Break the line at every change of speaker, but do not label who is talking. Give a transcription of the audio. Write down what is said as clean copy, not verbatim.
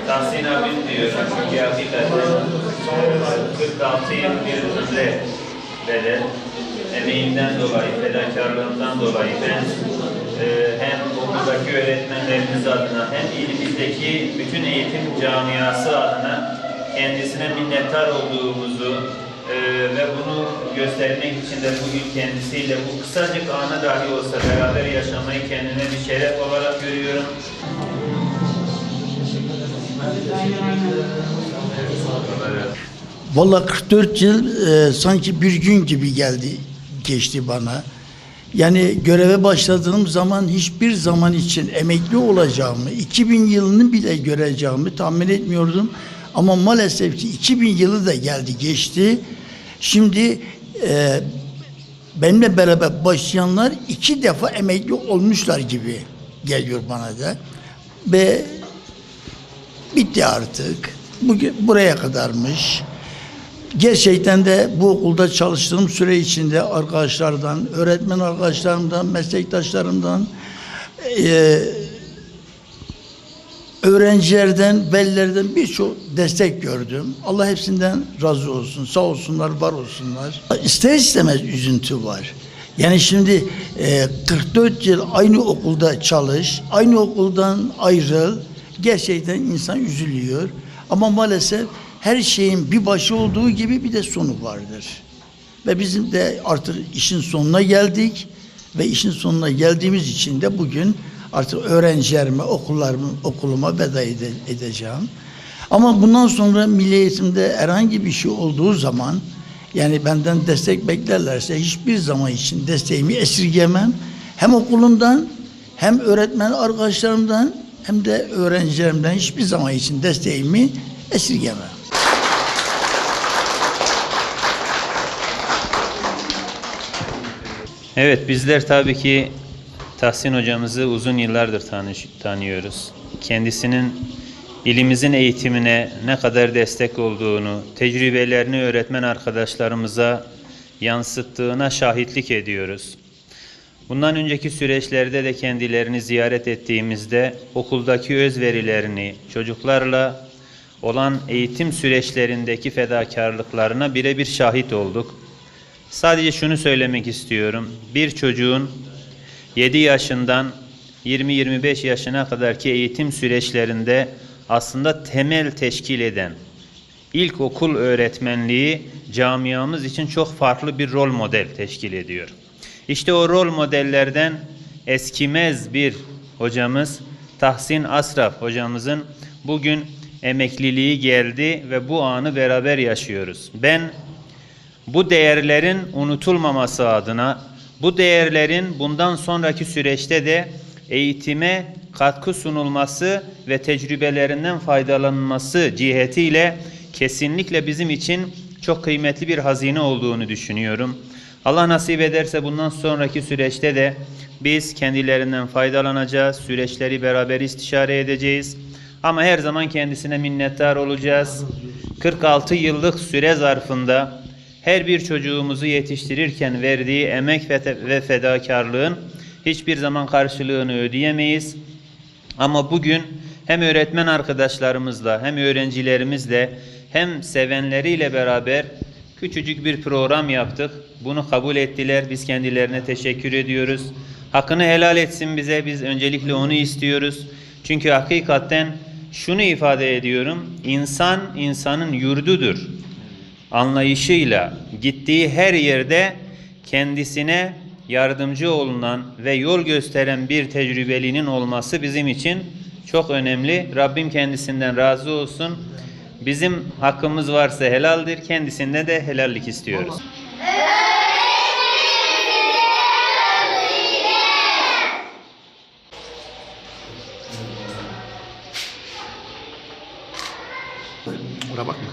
Tahsin abim diyor ki hakikaten 46 yıl bir ömre bedel, emeğimden dolayı, fedakarlığımdan dolayı ben hem okuldaki öğretmenlerimiz adına hem ilimizdeki bütün eğitim camiası adına kendisine minnettar olduğumuzu ve bunu göstermek için de bugün kendisiyle bu kısacık anı dahi olsa beraber yaşamayı kendime bir şeref olarak görüyorum.
Vallahi 44 yıl sanki bir gün gibi geçti bana. Yani göreve başladığım zaman hiçbir zaman için emekli olacağımı, 2000 yılını bile göreceğimi tahmin etmiyordum. Ama maalesef ki 2000 yılı da geldi geçti. Şimdi benimle beraber başlayanlar 2 defa emekli olmuşlar gibi geliyor bana da. Ve bitti artık. Bugün buraya kadarmış. Gerçekten de bu okulda çalıştığım süre içinde arkadaşlardan, öğretmen arkadaşlarımdan, meslektaşlarımdan, öğrencilerden, velilerden birçok destek gördüm. Allah hepsinden razı olsun. Sağ olsunlar, var olsunlar. İster istemez üzüntü var. Yani şimdi 44 yıl aynı okulda çalış, aynı okuldan ayrıl. Gerçekten insan üzülüyor. Ama maalesef her şeyin bir başı olduğu gibi bir de sonu vardır. Ve bizim de artık işin sonuna geldik. Ve işin sonuna geldiğimiz için de bugün artık öğrencilerime, okuluma veda edeceğim. Ama bundan sonra milli eğitimde herhangi bir şey olduğu zaman, yani benden destek beklerlerse hiçbir zaman için desteğimi esirgemem. Hem okulumdan, hem öğretmen arkadaşlarımdan, hem de öğrencilerimden hiçbir zaman için desteğimi esirgemem.
Evet, bizler tabii ki Tahsin hocamızı uzun yıllardır tanıyoruz. Kendisinin ilimizin eğitimine ne kadar destek olduğunu, tecrübelerini öğretmen arkadaşlarımıza yansıttığına şahitlik ediyoruz. Bundan önceki süreçlerde de kendilerini ziyaret ettiğimizde okuldaki özverilerini, çocuklarla olan eğitim süreçlerindeki fedakarlıklarına birebir şahit olduk. Sadece şunu söylemek istiyorum. Bir çocuğun 7 yaşından 20-25 yaşına kadarki eğitim süreçlerinde aslında temel teşkil eden ilkokul öğretmenliği camiamız için çok farklı bir rol model teşkil ediyor. İşte o rol modellerden eskimez bir hocamız Tahsin Asraf hocamızın bugün emekliliği geldi ve bu anı beraber yaşıyoruz. Ben bu değerlerin unutulmaması adına, bu değerlerin bundan sonraki süreçte de eğitime katkı sunulması ve tecrübelerinden faydalanılması cihetiyle kesinlikle bizim için çok kıymetli bir hazine olduğunu düşünüyorum. Allah nasip ederse bundan sonraki süreçte de biz kendilerinden faydalanacağız, süreçleri beraber istişare edeceğiz. Ama her zaman kendisine minnettar olacağız. 46 yıllık süre zarfında her bir çocuğumuzu yetiştirirken verdiği emek ve fedakarlığın hiçbir zaman karşılığını ödeyemeyiz. Ama bugün hem öğretmen arkadaşlarımızla hem öğrencilerimizle hem sevenleriyle beraber küçücük bir program yaptık. Bunu kabul ettiler. Biz kendilerine teşekkür ediyoruz. Hakkını helal etsin bize. Biz öncelikle onu istiyoruz. Çünkü hakikaten şunu ifade ediyorum. İnsan insanın yurdudur anlayışıyla gittiği her yerde kendisine yardımcı olunan ve yol gösteren bir tecrübelinin olması bizim için çok önemli. Rabbim kendisinden razı olsun. Bizim hakkımız varsa helaldir. Kendisinden de helallik istiyoruz.
Ona bakma.